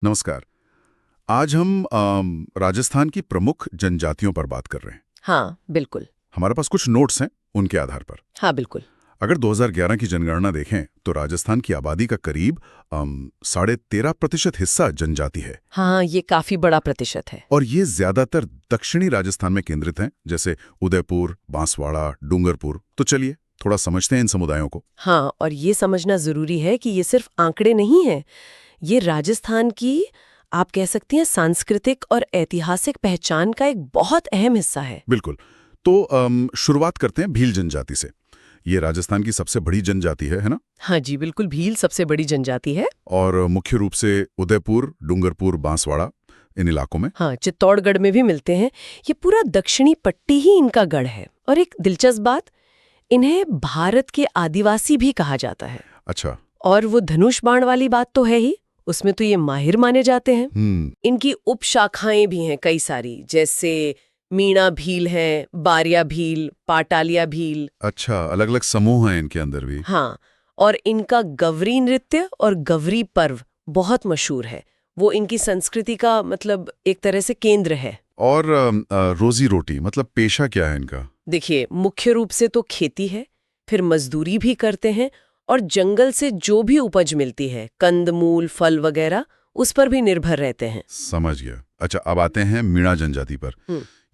नमस्कार। आज हम राजस्थान की प्रमुख जनजातियों पर बात कर रहे हैं। हाँ बिल्कुल। हमारे पास कुछ नोट्स हैं उनके आधार पर। हाँ बिल्कुल। अगर 2011 की जनगणना देखें तो राजस्थान की आबादी का करीब 13.5% हिस्सा जनजाति है। हाँ ये काफी बड़ा प्रतिशत है। और ये ज्यादातर दक्षिणी राजस्थान में केंद्रित हैं, जैसे उदयपुर, बांसवाड़ा, डूंगरपुर। तो चलिए थोड़ा समझते हैं इन समुदायों को। हाँ, और ये समझना जरूरी है कि ये सिर्फ आंकड़े नहीं हैं। ये राजस्थान की, आप कह सकती हैं, सांस्कृतिक और ऐतिहासिक पहचान का एक बहुत अहम हिस्सा है। बिल्कुल। तो शुरुआत करते हैं भील जनजाति से। ये राजस्थान की सबसे बड़ी जनजाति है ना? हाँ जी बिल्कुल, भील सबसे बड़ी जनजाति है। और मुख्य रूप से उदयपुर, डूंगरपुर, बांसवाड़ा, इन इलाकों में। हाँ, चित्तौड़गढ़ में भी मिलते हैं। ये पूरा दक्षिणी पट्टी ही इनका गढ़ है। और एक दिलचस्प बात, इन्हें भारत के आदिवासी भी कहा जाता है। अच्छा। और वो धनुष बाण वाली बात तो है ही, उसमें तो ये माहिर माने जाते हैं। इनकी उपशाखाएं भी हैं कई सारी, जैसे मीणा भील है, बारिया भील, पाटालिया भील। अच्छा, अलग अलग समूह हैं इनके अंदर भी। हाँ, और इनका गवरी नृत्य और गवरी पर्व बहुत मशहूर है। वो इनकी संस्कृति का मतलब एक तरह से केंद्र है। और रोजी रोटी मतलब पेशा क्या है इनका? देखिए, मुख्य रूप से तो खेती है, फिर मजदूरी भी करते हैं, और जंगल से जो भी उपज मिलती है, कंदमूल, फल वगैरह, उस पर भी निर्भर रहते हैं। समझ गया। अच्छा, अब आते हैं मीणा जनजाति पर।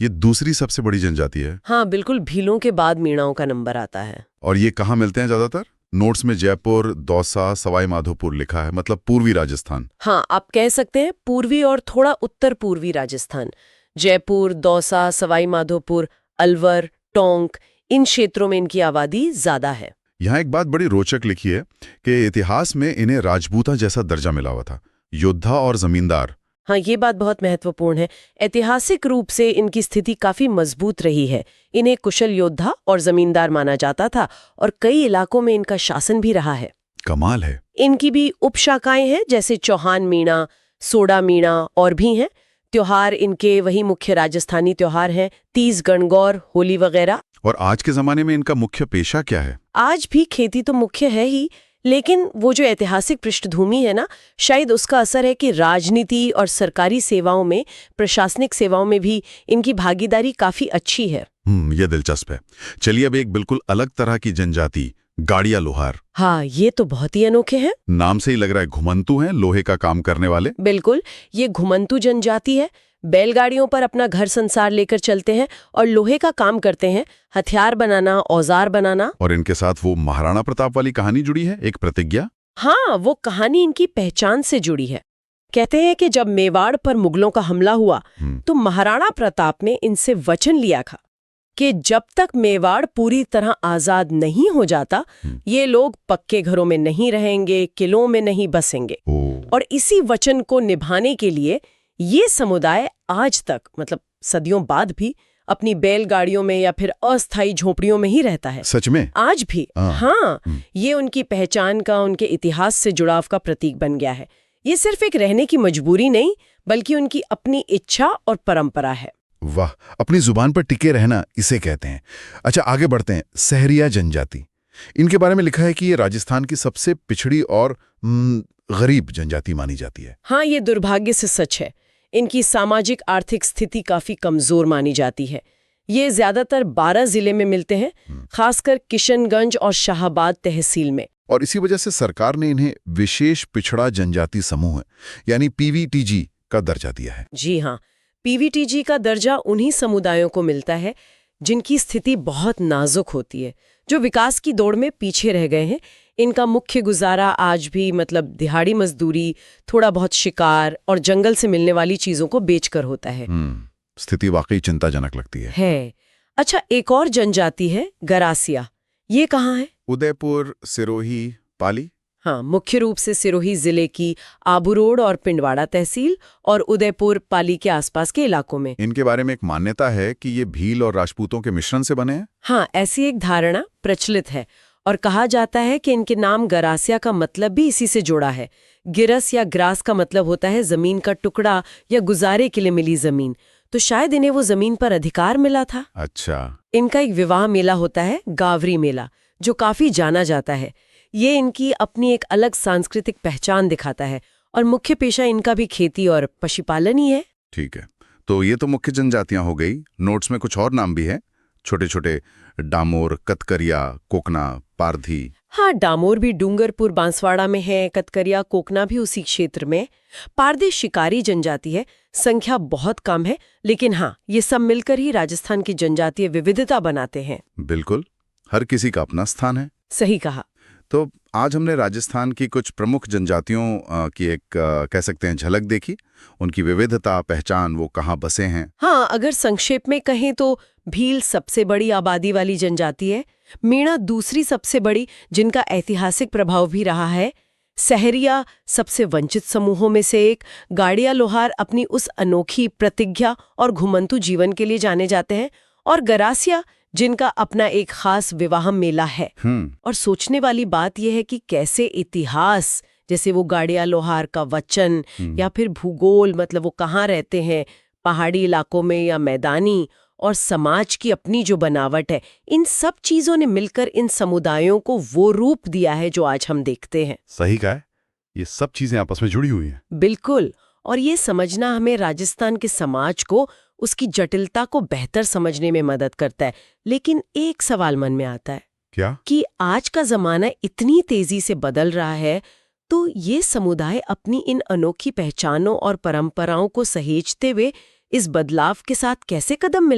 ये दूसरी सबसे बड़ी जनजाति है। हाँ बिल्कुल, भीलों के बाद मीणाओं का नंबर आता है। और ये कहाँ मिलते हैं ज्यादातर? नोट्स में जयपुर, दौसा, सवाई माधोपुर लिखा है, मतलब पूर्वी राजस्थान। हाँ, आप कह सकते हैं पूर्वी और थोड़ा उत्तर पूर्वी राजस्थान। जयपुर, दौसा, सवाई माधोपुर, अलवर, टोंक, इन क्षेत्रों में इनकी आबादी ज्यादा है। यहाँ एक बात बड़ी रोचक लिखी है कि इतिहास में इन्हें राजपूता जैसा दर्जा मिला हुआ था, योद्धा और जमींदार। हाँ, ये बात बहुत महत्वपूर्ण है। ऐतिहासिक रूप से इनकी स्थिति काफी मजबूत रही है। इन्हें कुशल योद्धा और जमींदार माना जाता था, और कई इलाकों में इनका शासन भी रहा है। कमाल है। इनकी भी उपशाखाएं हैं, जैसे चौहान मीणा, सोडा मीणा, और भी हैं। त्योहार इनके वही मुख्य राजस्थानी त्योहार हैं, तीज, गणगौर, होली वगैरह। और आज के जमाने में इनका मुख्य पेशा क्या है? आज भी खेती तो मुख्य है ही, लेकिन वो जो ऐतिहासिक पृष्ठभूमि है ना, शायद उसका असर है कि राजनीति और सरकारी सेवाओं में, प्रशासनिक सेवाओं में भी इनकी भागीदारी काफी अच्छी है। ये दिलचस्प है। चलिए अब एक बिल्कुल अलग तरह की जनजाति, गाड़िया लोहार। हाँ, ये तो बहुत ही अनोखे हैं। नाम से ही लग रहा है घुमंतू हैं, लोहे का काम करने वाले। बिल्कुल, ये घुमंतू जनजाति है। बैलगाड़ियों पर अपना घर संसार लेकर चलते हैं और लोहे का काम करते हैं, हथियार बनाना, औजार बनाना। और इनके साथ वो महाराणा प्रताप वाली कहानी जुड़ी है, एक प्रतिज्ञा। हाँ, वो कहानी इनकी पहचान से जुड़ी है। कहते हैं कि जब मेवाड़ पर मुगलों का हमला हुआ तो महाराणा प्रताप ने इनसे वचन लिया था कि जब तक मेवाड़ पूरी तरह आजाद नहीं हो जाता, ये लोग पक्के घरों में नहीं रहेंगे, किलों में नहीं बसेंगे। और इसी वचन को निभाने के लिए ये समुदाय आज तक, मतलब सदियों बाद भी, अपनी बैलगाड़ियों में या फिर अस्थायी झोपड़ियों में ही रहता है। सच में? आज भी। हाँ, ये उनकी पहचान का, उनके इतिहास से जुड़ाव का प्रतीक बन गया है। ये सिर्फ एक रहने की मजबूरी नहीं, बल्कि उनकी अपनी इच्छा और परंपरा है। वाह, अपनी जुबान पर टिके रहना इसे कहते हैं। अच्छा, आगे बढ़ते हैं। सहरिया जनजाति, इनके बारे में लिखा है कि ये राजस्थान की सबसे पिछड़ी और गरीब जनजाति मानी जाती है। हाँ, ये दुर्भाग्य से सच है। इनकी सामाजिक आर्थिक स्थिति काफी कमजोर मानी जाती है। ये ज्यादातर 12 जिले में मिलते हैं, खासकर किशनगंज और शाहाबाद तहसील में। और इसी वजह से सरकार ने इन्हें विशेष पिछड़ा जनजाति समूह यानी पीवीटीजी का दर्जा दिया है। जी हाँ, पीवीटीजी का दर्जा उन्हीं समुदायों को मिलता है जिनकी स्थिति बहुत नाजुक होती है, जो विकास की दौड़ में पीछे रह गए हैं। इनका मुख्य गुजारा आज भी मतलब दिहाड़ी मजदूरी, थोड़ा बहुत शिकार और जंगल से मिलने वाली चीजों को बेचकर होता है। स्थिति वाकई चिंताजनक लगती है। अच्छा, एक और जनजाति है गरासिया। ये कहाँ है? उदयपुर, सिरोही, पाली। हाँ, मुख्य रूप से सिरोही जिले की आबू रोड और पिंडवाड़ा तहसील और उदयपुर, पाली के आसपास के इलाकों में। इनके बारे में एक मान्यता है कि ये भील और राजपूतों के मिश्रण से बने हैं। हाँ, ऐसी एक धारणा प्रचलित है, और कहा जाता है कि इनके नाम गरासिया का मतलब भी इसी से जुड़ा है। गिरस या ग्रास का मतलब होता है जमीन का टुकड़ा या गुजारे के लिए मिली जमीन। तो शायद इन्हें वो जमीन पर अधिकार मिला था। अच्छा। इनका एक विवाह मेला होता है, गावरी मेला, जो काफी जाना जाता है। ये इनकी अपनी एक अलग सांस्कृतिक पहचान दिखाता है, और मुख्य पेशा इनका भी खेती और पशुपालन ही है। ठीक है, तो ये तो मुख्य जनजातियां हो गई। नोट्स में कुछ और नाम भी है, छोटे छोटे, डामोर, कतकरिया, कोकना, पारधी। हाँ, डामोर भी डूंगरपुर बांसवाड़ा में है, कतकरिया कोकना भी उसी क्षेत्र में। पारदी शिकारी जनजाति है, संख्या बहुत कम है, लेकिन हाँ, ये सब मिलकर ही राजस्थान की जनजातीय विविधता बनाते हैं। बिल्कुल, हर किसी का अपना स्थान है। सही कहा। तो आज हमने राजस्थान की कुछ प्रमुख जनजातियों की एक कह सकते हैं झलक देखी, उनकी विविधता, पहचान, वो कहाँ बसे हैं। हाँ, अगर संक्षेप में कहें तो भील सबसे बड़ी आबादी वाली जनजाति है, मीणा दूसरी सबसे बड़ी जिनका ऐतिहासिक प्रभाव भी रहा है, सहरिया सबसे वंचित समूहों में से एक, गाड़िया लोहार अपनी उस अनोखी प्रतिज्ञा और घुमंतु जीवन के लिए जाने जाते हैं, और गरासिया जिनका अपना एक खास विवाह मेला है। और सोचने वाली बात यह है कि कैसे इतिहास, जैसे वो गाड़िया लोहार का वचन या फिर भूगोल, मतलब वो कहाँ रहते हैं, पहाड़ी इलाकों में या मैदानी, और समाज की अपनी जो बनावट है, इन सब चीजों ने मिलकर इन समुदायों को वो रूप दिया है जो आज हम देखते हैं। सही कहा है, ये सब चीजें आपस में जुड़ी हुई हैं। बिल्कुल, और ये समझना हमें राजस्थान के समाज को, उसकी जटिलता को बेहतर समझने में मदद करता है। लेकिन एक सवाल मन में आता है, क्या? कि आज का जमाना इतनी तेजी से बदल रहा है, तो ये समुदाय अपनी इन अनोखी पहचानों और परंपराओं को सहेजते हुए इस बदलाव के साथ कैसे कदम